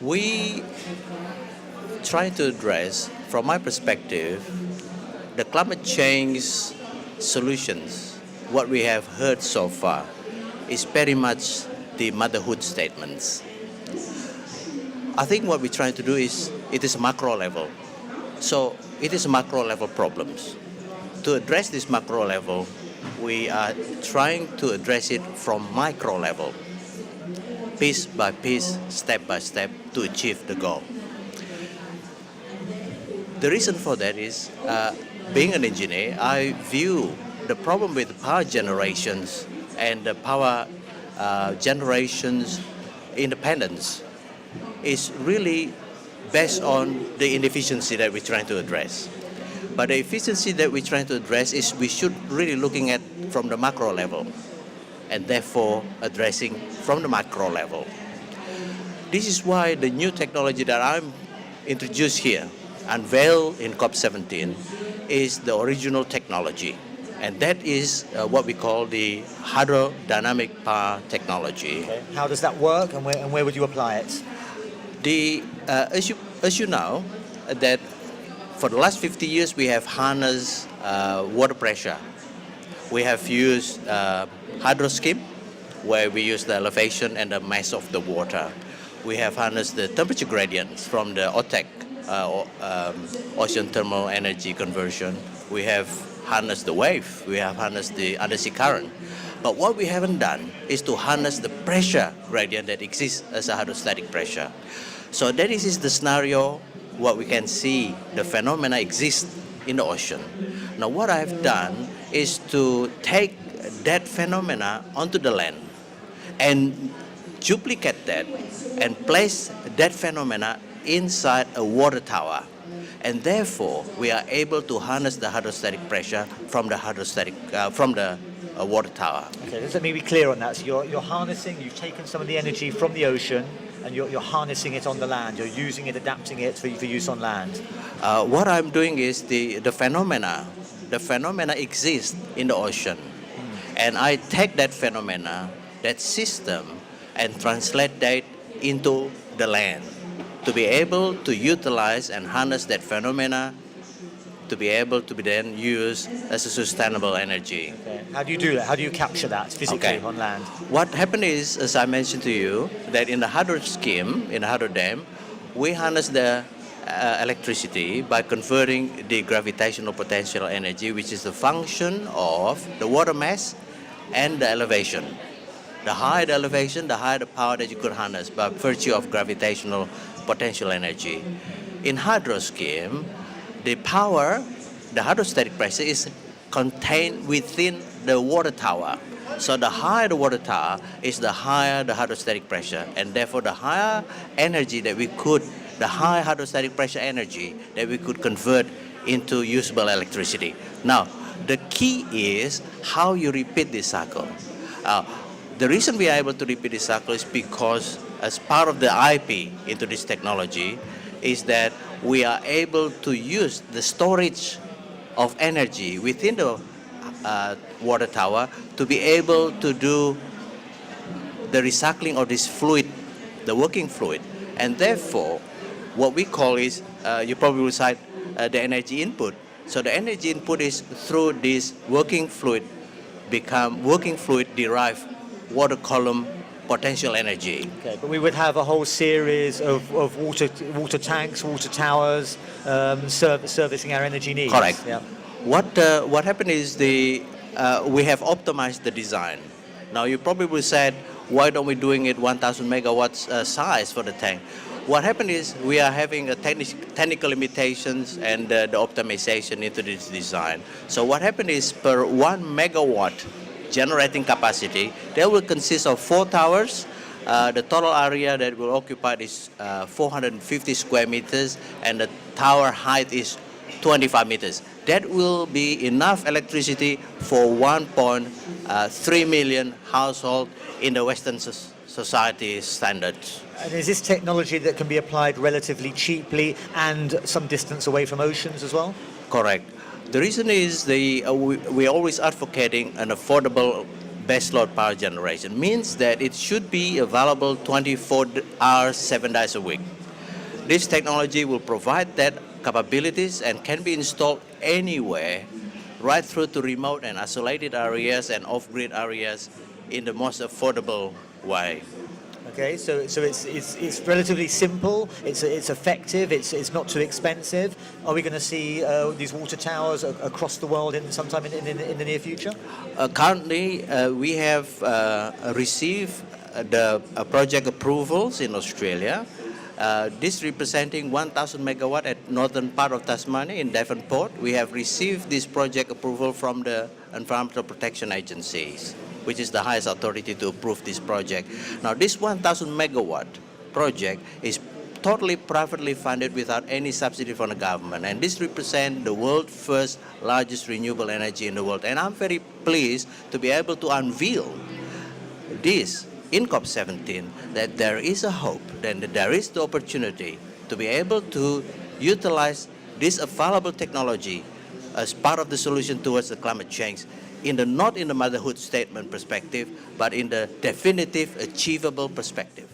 We try to address, from my perspective, the climate change solutions. What we have heard so far is very much the motherhood statements. I think what we're trying to do is, it is macro level. So it is macro level problems. To address this macro level, we are trying to address it from micro level, piece by piece, step by step, to achieve the goal. The reason for that is, being an engineer, I view the problem with power generations and the power generations independence is really based on the inefficiency that we're trying to address. But the efficiency that we're trying to address is, we should really looking at from the macro level, and therefore addressing from the micro level. This is why the new technology that I'm introduced here, unveiled in COP17, is the original technology. And that is what we call the hydrodynamic power technology. Okay. How does that work, and where would you apply it? As you know, that for the last 50 years we have harnessed water pressure. We have used hydro scheme, where we use the elevation and the mass of the water. We have harnessed the temperature gradients from the OTEC, ocean thermal energy conversion. We have harnessed the wave. We have harnessed the undersea current. But what we haven't done is to harness the pressure gradient that exists as a hydrostatic pressure. So that is the scenario, what we can see, the phenomena exist in the ocean. Now what I have done is to take that phenomena onto the land and duplicate that and place that phenomena inside a water tower. And therefore, we are able to harness the hydrostatic pressure from the water tower. Okay, let me be clear on that. So you're harnessing, you've taken some of the energy from the ocean, and you're harnessing it on the land. You're using it, adapting it for use on land. What I'm doing is the phenomena exist in the ocean. And I take that phenomena, that system, and translate that into the land, to be able to utilize and harness that phenomena, to be able to be then used as a sustainable energy. Okay. How do you do that? How do you capture that physically on land? What happened is, as I mentioned to you, that in the hydro scheme, in the hydro dam, we harness the electricity by converting the gravitational potential energy, which is the function of the water mass and the elevation. The higher the elevation, the higher the power that you could harness by virtue of gravitational potential energy. In hydro scheme, the power, the hydrostatic pressure, is contained within the water tower. So the higher the water tower is, the higher the hydrostatic pressure, and therefore the higher energy that we could, the high hydrostatic pressure energy that we could convert into usable electricity. Now, the key is how you repeat this cycle. The reason we are able to repeat this cycle is because, as part of the IP into this technology, is that we are able to use the storage of energy within the water tower to be able to do the recycling of this fluid, the working fluid. And therefore, what we call is, you probably will cite the energy input. So the energy input is through this working fluid, become working fluid derived water column potential energy. Okay, but we would have a whole series of water tanks, water towers, servicing our energy needs. Correct. Yeah. What happened is we have optimized the design. Now you probably will say, why don't we doing it 1,000 megawatts size for the tank? What happened is, we are having a technical limitations and the optimization into this design. So what happened is, per 1 megawatt generating capacity, they will consist of 4 towers. The total area that will occupy is 450 square meters, and the tower height is 25 meters. That will be enough electricity for 1.3 million households in the Western society standards. And is this technology that can be applied relatively cheaply and some distance away from oceans as well? Correct. The reason is we're always advocating an affordable baseload power generation. Means that it should be available 24 hours, 7 days a week. This technology will provide that capabilities and can be installed anywhere, right through to remote and isolated areas and off-grid areas in the most affordable way. Okay, so it's relatively simple. It's effective. It's not too expensive. Are we going to see these water towers across the world sometime in the near future? Currently, we have received the project approvals in Australia. This representing 1,000 megawatt at northern part of Tasmania in Devonport. We have received this project approval from the Environmental Protection Agencies, which is the highest authority to approve this project. Now, this 1,000 megawatt project is totally privately funded without any subsidy from the government, and this represents the world's first largest renewable energy in the world. And I'm very pleased to be able to unveil this in COP17, that there is a hope, that there is the opportunity to be able to utilize this available technology as part of the solution towards the climate change, not in the motherhood statement perspective, but in the definitive, achievable perspective.